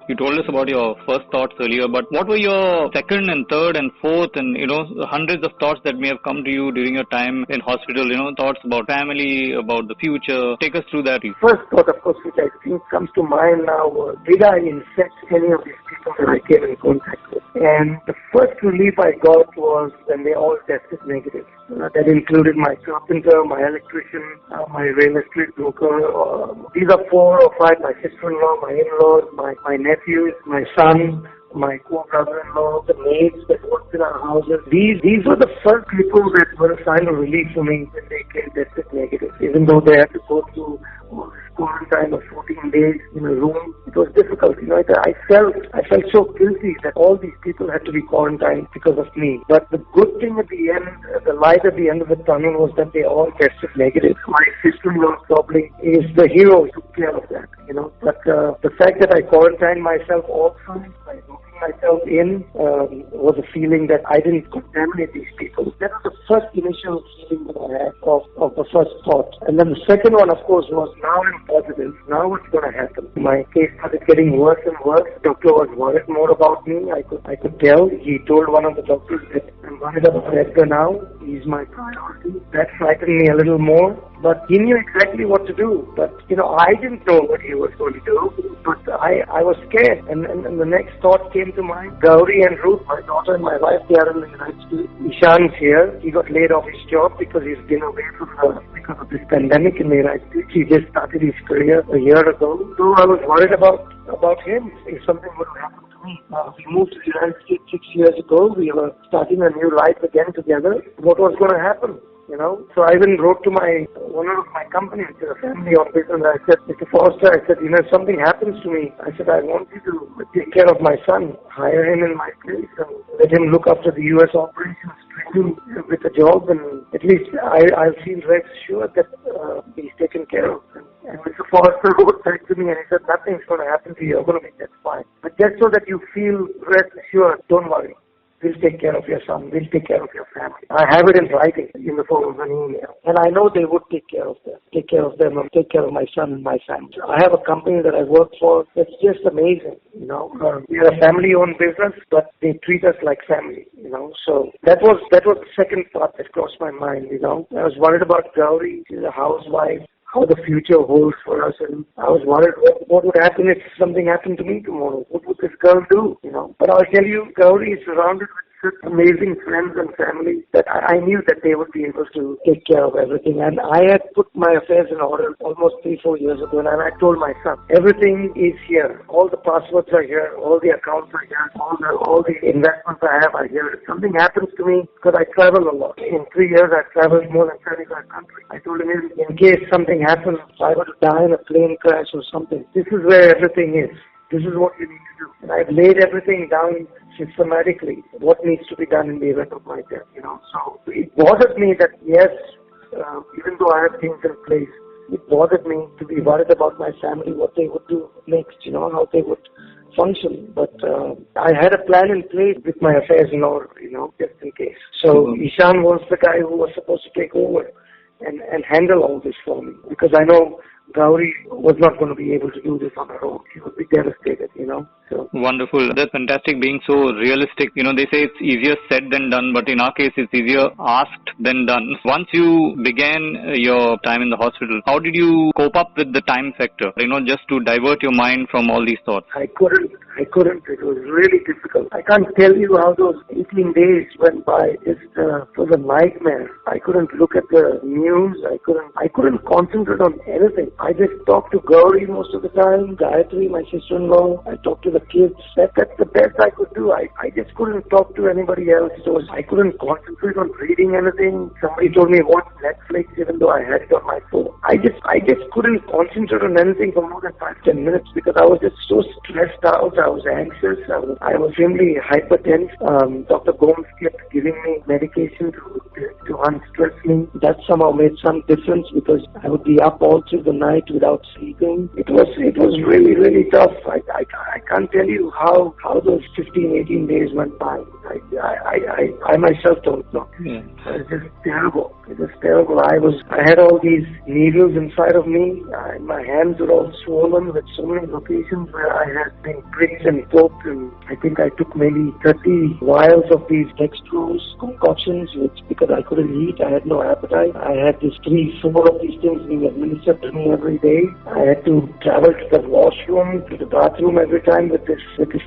You told us about your first thoughts earlier, but what were your second and third and fourth and, hundreds of thoughts that may have come to you during your time in hospital, thoughts about family, about the future? Take us through that. First thought, of course, which I think comes to mind now was, did I infect any of these people that I came in contact with? And the first relief I got was when they all tested negative. That included my carpenter, my electrician, my real estate broker. These are 4 or 5, my sister-in-law, my in-laws, my nephews, my son, my co-brother-in-law, the maids that worked in our houses. These were the first people that were a sign of relief for me when they came tested negative. Even though they had to go through quarantine of 14 days in a room, it was difficult. I felt so guilty that all these people had to be quarantined because of me. But the good thing at the end, the light at the end of the tunnel, was that they all tested negative. My sister-in-law probably is the hero who took care of that. But the fact that I quarantined myself also, by looking myself in, was a feeling that I didn't contaminate these people. That was the first initial feeling that I had of the first thought. And then the second one, of course, was, now I'm positive. Now what's going to happen? My case started getting worse and worse. The doctor was worried more about me. I could tell. He told one of the doctors that I'm worried about Edgar now. He's my priority. That frightened me a little more. But he knew exactly what to do. But, I didn't know what he was going to do. But I was scared. And the next thought came to mind. Gauri and Ruth, my daughter and my wife, they are in the United States. Ishan's here. He got laid off his job because he's been away because of this pandemic in the United States. He just started his career a year ago. So I was worried about him, if something would happen to me. We moved to the United States 6 years ago. We were starting a new life again together. What was going to happen? So I even wrote to my owner of my company, which is a family-owned business. I said, Mr. Foster, if something happens to me, I said, I want you to take care of my son, hire him in my place, and let him look after the U.S. operations, train him with a job, and at least I'll feel rest assured that he's taken care of. And Mr. Foster wrote back to me and he said, nothing's going to happen to you. You're going to be just fine. But just so that you feel rest assured, don't worry. We'll take care of your son. We'll take care of your family. I have it in writing in the form of an email. And I know they would take care of them. Take care of them and take care of my son and my family. I have a company that I work for that's just amazing. We are a family-owned business, but they treat us like family. So that was the second thought that crossed my mind. I was worried about Gauri. She's a housewife. How the future holds for us, and I was worried what would happen if something happened to me tomorrow. What would this girl do? But I'll tell you, Gauri is surrounded with such amazing friends and family that I knew that they would be able to take care of everything. And I had put my affairs in order almost 3-4 years ago, and I told my son, everything is here. All the passwords are here. All the accounts are here. All the investments I have are here. If something happens to me, because I travel a lot. In 3 years, I've traveled more than 35 countries. I told him, in case something happens, if I were to die in a plane crash or something, this is where everything is. This is what you need to do. And I've laid everything down systematically, what needs to be done in the event of my death, So it bothered me that, yes, even though I have things in place, it bothered me to be worried about my family, what they would do next, how they would function. But I had a plan in place with my affairs in order, just in case. So Ishan was the guy who was supposed to take over and handle all this for me, because I know Gauri was not going to be able to do this on her own. She would be devastated, So wonderful. That's fantastic, being so realistic. They say it's easier said than done, but in our case, it's easier asked than done. Once you began your time in the hospital, how did you cope up with the time factor? Just to divert your mind from all these thoughts. I couldn't. It was really difficult. I can't tell you how those 18 days went by. It was a nightmare. I couldn't look at the news. I couldn't concentrate on anything. I just talked to Gauri most of the time, Gayatri, my sister-in-law. I talked to the kids. That's the best I could do. I just couldn't talk to anybody else. I couldn't concentrate on reading anything. Somebody told me watch Netflix, even though I had it on my phone. I just couldn't concentrate on anything for more than 5-10 minutes because I was just so stressed out. I was anxious. I was really hypertense. Dr. Gomes kept giving me medication to unstress me. That somehow made some difference because I would be up all through the night without sleeping. It was really, really tough. I can't tell you how those 15, 18 days went by. I myself don't know. Yeah. It's just terrible. It was terrible. I had all these needles inside of me. My hands were all swollen with so many locations where I had been pricked and poked, and I think I took maybe 30 vials of these dextrose concoctions, which because I couldn't eat, I had no appetite. I had this 3-4 of these things being administered to me every day. I had to travel to the washroom, to the bathroom every time with this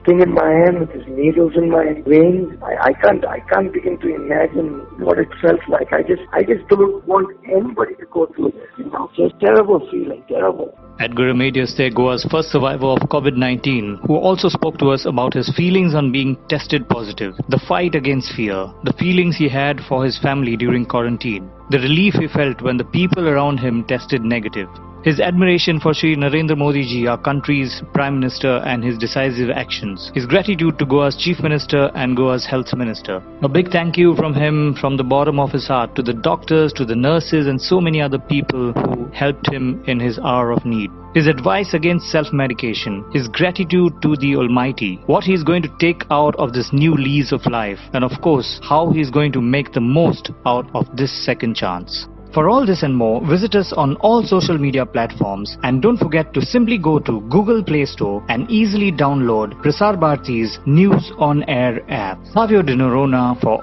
thing in my hand, with these needles in my veins. I can't begin to imagine what it felt like. I just don't want anybody to go through this. Just terrible feeling, terrible. Edgar Remedios, Goa's first survivor of COVID-19, who also spoke to us about his feelings on being tested positive, the fight against fear, the feelings he had for his family during quarantine, the relief he felt when the people around him tested negative, his admiration for Shri Narendra Modi ji, our country's Prime Minister, and his decisive actions, his gratitude to Goa's Chief Minister and Goa's Health Minister. A big thank you from him, from the bottom of his heart, to the doctors, to the nurses, and so many other people who helped him in his hour of need. His advice against self-medication, his gratitude to the Almighty, what he is going to take out of this new lease of life, and of course, how he is going to make the most out of this second chance. For all this and more, visit us on all social media platforms, and don't forget to simply go to Google Play Store and easily download Prasar Bharati's News on Air app. Savio Dinorona for